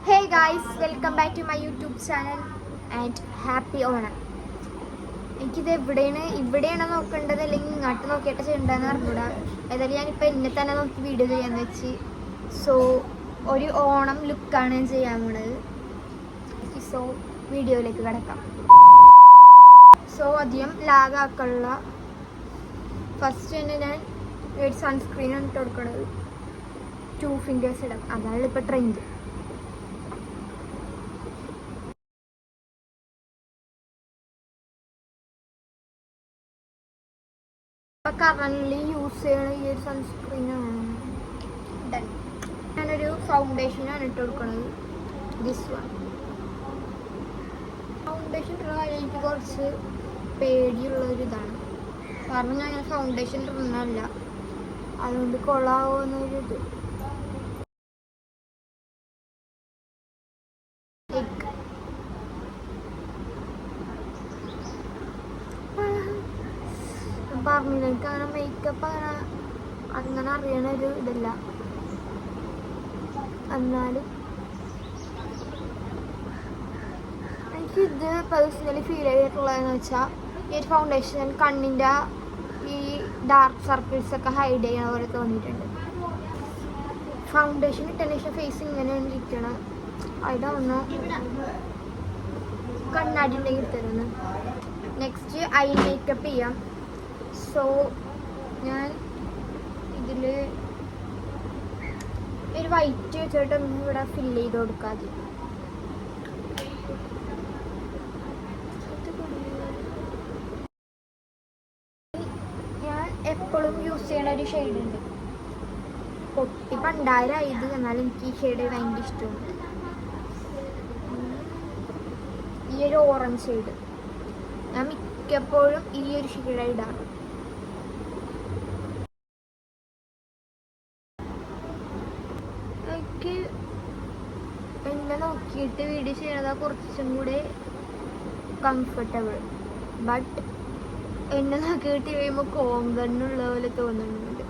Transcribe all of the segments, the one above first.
Hey guys, welcome back to my YouTube channel and happy Onam. എനിക്കിത് ഇവിടെയാണ് നോക്കേണ്ടത് അല്ലെങ്കിൽ ഇങ്ങോട്ട് നോക്കിയിട്ട് ചെയ്യേണ്ടതെന്ന് അറിഞ്ഞൂടാ. ഏതായാലും ഞാനിപ്പോൾ എന്നെ തന്നെ നോക്കി വീഡിയോ ചെയ്യാന്ന് വെച്ച്. സോ ഒരു ഓണം ലുക്കാണ് ഞാൻ ചെയ്യാൻ പോണത്. സോ വീഡിയോയിലേക്ക് കിടക്കാം. സോ അധികം ലാഗാക്കാനുള്ള ഫസ്റ്റ് തന്നെ ഞാൻ ഒരു സൺസ്ക്രീനാണ് ഇട്ട് കൊടുക്കുന്നത്. 2 ഫിംഗേഴ്സ് ഇടാം, അതാണ് ഇപ്പോൾ ട്രെൻഡ്. കറന്റ് യൂസ് ചെയ്യണ ഈ ഒരു സൺസ്ക്രീനാണ്. ഞാനൊരു ഫൗണ്ടേഷനാണ് ഇട്ട് കൊടുക്കുന്നത്. ദിസ് വൺ ഫൗണ്ടേഷൻ ഇടുന്ന കാര്യം എനിക്ക് കുറച്ച് പേടിയുള്ളൊരു ഇതാണ്. കാരണം ഞാൻ ഫൗണ്ടേഷൻ ഇടുന്നതല്ല, അതുകൊണ്ട് കൊള്ളാവുന്നൊരിത്. പറഞ്ഞില്ല, എനിക്ക് അങ്ങനെ മേക്കപ്പ് അങ്ങനെ അറിയണ ഒരു ഇതല്ല. എന്നാലും എനിക്കിത് പേഴ്സണലി ഫീൽ ചെയ്തിട്ടുള്ളതെന്ന് വെച്ചാൽ ഈ ഒരു ഫൗണ്ടേഷൻ കണ്ണിൻ്റെ ഈ ഡാർക്ക് സർക്കിൾസ് ഒക്കെ ഹൈഡ് ചെയ്യണ പോലെ തോന്നിയിട്ടുണ്ട്. ഫൗണ്ടേഷൻ ഇട്ടതിന് ശേഷം ഫേസ് ഇങ്ങനെയാണ് ഇരിക്കണം. അതൊന്ന് കണ്ണാടി ഉണ്ടെങ്കിൽ തരുന്നു. നെക്സ്റ്റ് ഐ മേക്കപ്പ് ചെയ്യാം. സോ ഞാൻ ഇതിൽ ഒരു വൈറ്റ് വെച്ചിട്ട് ഇവിടെ ഫില്ല് ചെയ്ത് കൊടുക്കാതെ. ഞാൻ എപ്പോഴും യൂസ് ചെയ്യണ ഒരു ഷെയ്ഡ് ഉണ്ട്, പൊട്ടി പണ്ടാരായത്, എന്നാലും എനിക്ക് ഈ ഷെയ്ഡ് ഭയങ്കര ഇഷ്ടമാണ്. ഈ ഒരു ഓറഞ്ച് ഷെയ്ഡ് ഞാൻ മിക്കപ്പോഴും ഈ ഒരു ഷെയ്ഡ് ഇടാറ്. എനിക്ക് എന്നെ നോക്കിയിട്ട് വീഡിയോ ചെയ്യണതാ കുറച്ചും കൂടെ കംഫർട്ടബിൾ. ബട്ട് എന്നെ നോക്കിയിട്ട് കഴിയുമ്പോൾ കോങ്കണ്ണുള്ള പോലെ തോന്നുന്നുണ്ട്.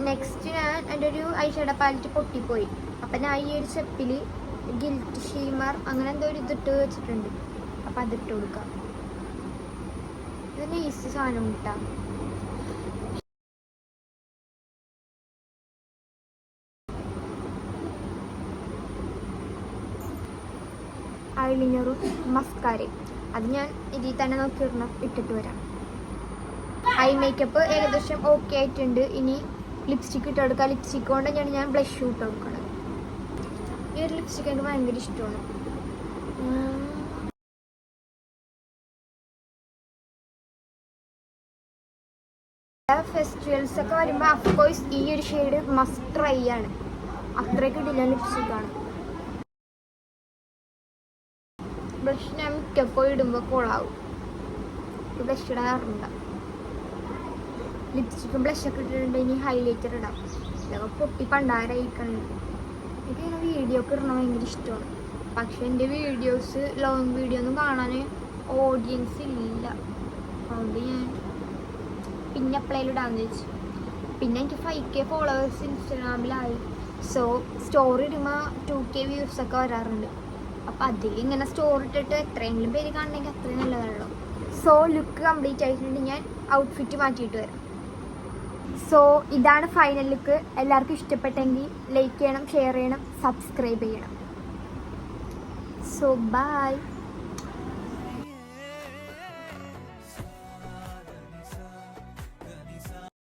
നെക്സ്റ്റ് ഞാൻ എൻ്റെ ഒരു ഐഷാഡോ പാലറ്റ് പൊട്ടിപ്പോയി. അപ്പം ഞാൻ ഈ ഒരു സ്റ്റെപ്പിൽ ഗിൽറ്റ് ഷീമർ അങ്ങനെ എന്തോ ഒരു ഇതിട്ട് വെച്ചിട്ടുണ്ട്. അപ്പം അതിട്ട് കൊടുക്കാം. ഇത് നൈസ് സാധനം കിട്ടാം. ഐലൈനറും മസ്കാരയും അത് ഞാൻ ഇതിൽ തന്നെ നോക്കിയിടണം, ഇട്ടിട്ട് വരാം. ഐ മേക്കപ്പ് ഏകദേശം ഓക്കെ ആയിട്ടുണ്ട്. ഇനി ലിപ്സ്റ്റിക്ക് ഇട്ട് കൊടുക്കാം. ലിപ്സ്റ്റിക്ക് കൊണ്ട് ഞാൻ ബ്ലഷ് ഇട്ട് കൊടുക്കണം. ഈ ഒരു ലിപ്സ്റ്റിക്ക് എനിക്ക് ഭയങ്കര ഇഷ്ടമാണ്. ഫെസ്റ്റിവൽസ് ഒക്കെ വരുമ്പോൾ അഫ്കോഴ്സ് ഈ ഒരു ഷെയ്ഡ് മസ്റ്റ് ട്രൈ ആണ്. അത്രയ്ക്ക് ഇടില്ല ലിപ്സ്റ്റിക്കാണ്. ബ്ലഷ് ഞാൻ മിക്കപ്പോഴും ഇടുമ്പോൾ കൊള്ളാവും. ബ്ലഷ് ഇടാറുണ്ട്. ലിപ്സ്റ്റിക്കും ബ്ലഷൊക്കെ ഇട്ടിട്ടുണ്ട്. ഇനി ഹൈലൈറ്റർ ഇടാം. ഇതൊക്കെ പൊട്ടി പണ്ടാരായിക്കണം. എനിക്കിങ്ങനെ വീഡിയോ ഒക്കെ ഇടണം ഭയങ്കര ഇഷ്ടമാണ്. പക്ഷെ എൻ്റെ വീഡിയോസ് ലോങ് വീഡിയോ ഒന്നും കാണാൻ ഓഡിയൻസ് ഇല്ല. അതുകൊണ്ട് ഞാൻ പിന്നെ എപ്പോഴേലും ഇടാമെന്ന് വെച്ചു. പിന്നെ എനിക്ക് 5K ഫോളോവേഴ്സ് ഇൻസ്റ്റാഗ്രാമിലായി. സോ സ്റ്റോറി ഇടുമ്പോൾ 2K വ്യൂസൊക്കെ വരാറുണ്ട്. അപ്പം അതിൽ ഇങ്ങനെ സ്റ്റോറി ഇട്ടിട്ട് എത്രയെങ്കിലും പേര് കാണണമെങ്കിൽ അത്രയും നല്ലതാണല്ലോ. സോ ലുക്ക് കംപ്ലീറ്റ് ആയിട്ടുണ്ട്. ഞാൻ ഔട്ട്ഫിറ്റ് മാറ്റിയിട്ട് വരാം. സോ ഇതാണ് ഫൈനൽ ലുക്ക്. എല്ലാവർക്കും ഇഷ്ടപ്പെട്ടെങ്കിൽ ലൈക്ക് ചെയ്യണം, ഷെയർ ചെയ്യണം, സബ്സ്ക്രൈബ് ചെയ്യണം. So by.